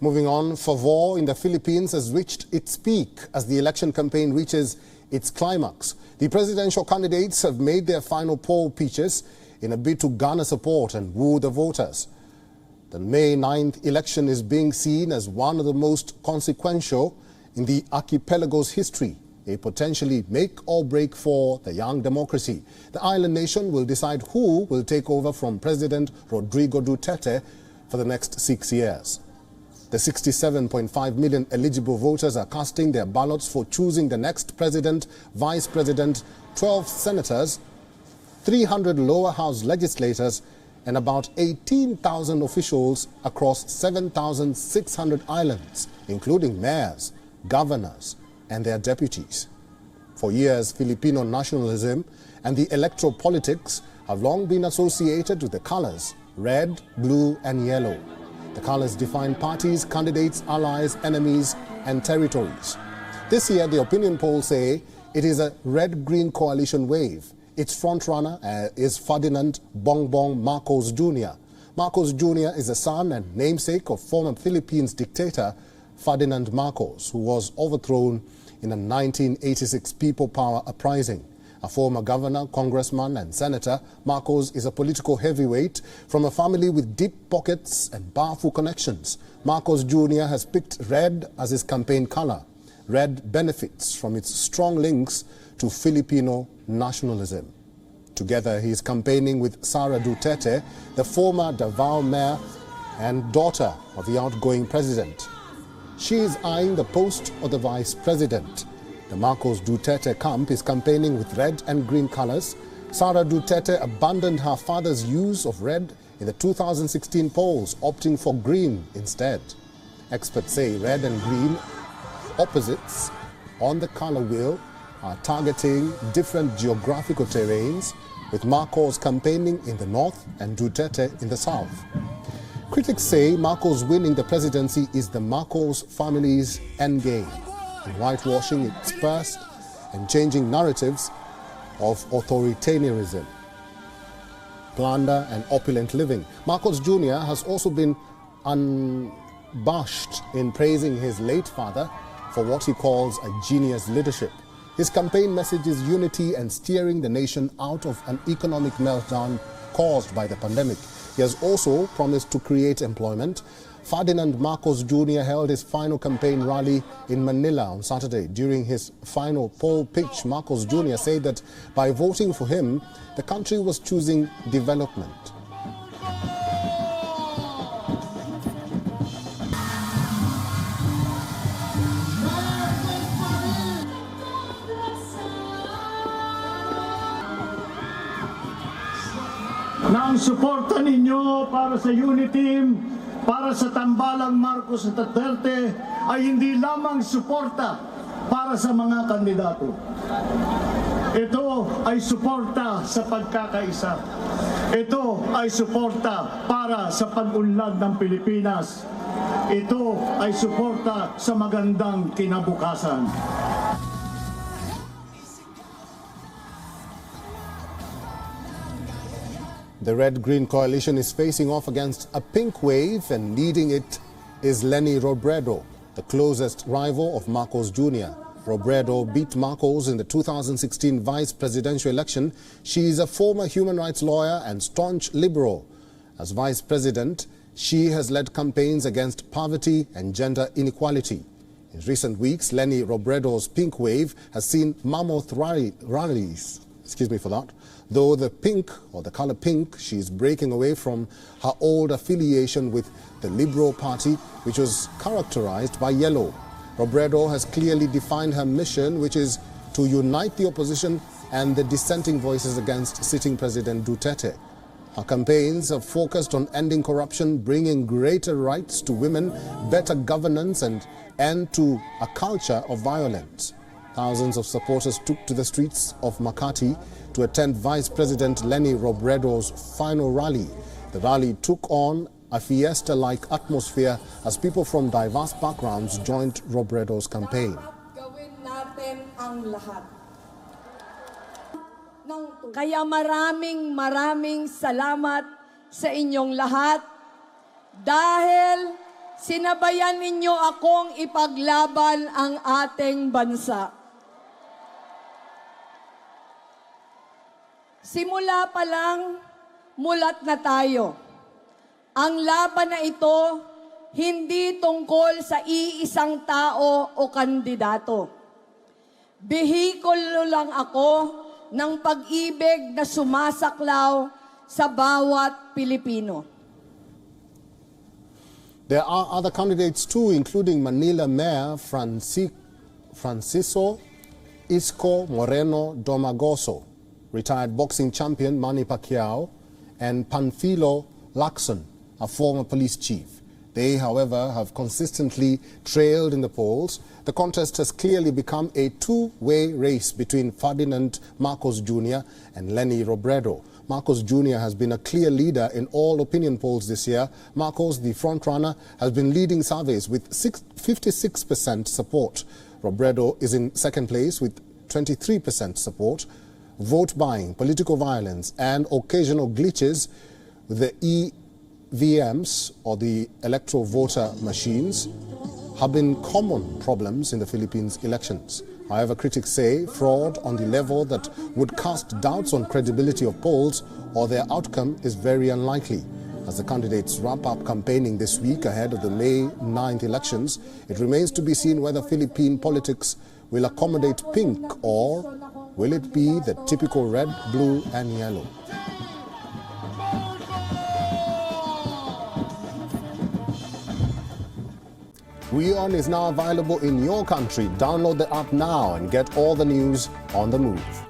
Moving on, fervor in the Philippines has reached its peak as the election campaign reaches its climax. The presidential candidates have made their final poll pitches in a bid to garner support and woo the voters. The May 9th election is being seen as one of the most consequential in the archipelago's history, a potentially make or break for the young democracy. The island nation will decide who will take over from President Rodrigo Duterte for the next 6 years. The 67.5 million eligible voters are casting their ballots for choosing the next president, vice president, 12 senators, 300 lower house legislators, and about 18,000 officials across 7,600 islands, including mayors, governors, and their deputies. For years, Filipino nationalism and the electoral politics have long been associated with the colors red, blue, and yellow. The colors define parties, candidates, allies, enemies, and territories. This year, the opinion polls say it is a red-green coalition wave. Its frontrunner is Ferdinand Marcos Jr. Marcos Jr. is the son and namesake of former Philippines dictator Ferdinand Marcos, who was overthrown in a 1986 people power uprising. A former governor, congressman, and senator, Marcos is a political heavyweight from a family with deep pockets and powerful connections. Marcos Jr. has picked red as his campaign color. Red benefits from its strong links to Filipino nationalism. Together, he is campaigning with Sara Duterte, the former Davao mayor and daughter of the outgoing president. She is eyeing the post of the vice president. The Marcos Duterte camp is campaigning with red and green colors. Sara Duterte abandoned her father's use of red in the 2016 polls, opting for green instead. Experts say red and green opposites on the color wheel are targeting different geographical terrains, with Marcos campaigning in the north and Duterte in the south. Critics say Marcos winning the presidency is the Marcos family's endgame in whitewashing its past and changing narratives of authoritarianism, plunder, and opulent living. Marcos Jr. has also been unabashed in praising his late father for what he calls a genius leadership. His campaign message is unity and steering the nation out of an economic meltdown caused by the pandemic. He has also promised to create employment. Ferdinand Marcos Jr. held his final campaign rally in Manila on Saturday. During his final poll pitch, Marcos Jr. said that by voting for him, the country was choosing development. Ang suporta ninyo para sa unity team, para sa tambalang Marcos at Duterte ay hindi lamang suporta para sa mga kandidato. Ito ay suporta sa pagkakaisa. Ito ay suporta para sa pag-unlad ng Pilipinas. Ito ay suporta sa magandang kinabukasan. The red-green coalition is facing off against a pink wave, and leading it is Leni Robredo, the closest rival of Marcos Jr. Robredo beat Marcos in the 2016 vice presidential election. She is a former human rights lawyer and staunch liberal. As vice president, she has led campaigns against poverty and gender inequality. In recent weeks, Leni Robredo's pink wave has seen mammoth rallies. Excuse me for that. Though the pink, or the color pink, she is breaking away from her old affiliation with the Liberal Party, which was characterized by yellow. Robredo has clearly defined her mission, which is to unite the opposition and the dissenting voices against sitting President Duterte. Her campaigns have focused on ending corruption, bringing greater rights to women, better governance, and end to a culture of violence. Thousands of supporters took to the streets of Makati to attend Vice President Leni Robredo's final rally. The rally took on a fiesta-like atmosphere as people from diverse backgrounds joined Robredo's campaign. Gawin natin ang lahat. Kaya maraming salamat sa inyong lahat dahil sinabayan ninyo akong ipaglaban ang ating bansa. Simula pa lang, mulat na tayo. Ang laban na ito, hindi tungkol sa iisang tao o kandidato. Bihikulo lang ako ng pag-ibig na sumasaklaw sa bawat Pilipino. There are other candidates too, including Manila Mayor Francisco Isko Moreno Domagoso, retired boxing champion Manny Pacquiao, and Panfilo Lacson, a former police chief. They, however, have consistently trailed in the polls. The contest has clearly become a two-way race between Ferdinand Marcos Jr. and Leni Robredo. Marcos Jr. has been a clear leader in all opinion polls this year. Marcos, the frontrunner, has been leading surveys with 56% support. Robredo is in second place with 23% support. Vote buying, political violence, and occasional glitches with the EVMs, or the electoral voter machines, have been common problems in the Philippines elections. However, critics say fraud on the level that would cast doubts on credibility of polls or their outcome is very unlikely. As the candidates wrap up campaigning this week ahead of the May 9th elections, it remains to be seen whether Philippine politics will accommodate pink or will it be the typical red, blue and yellow. WION is now available in your country. Download the app now and get all the news on the move.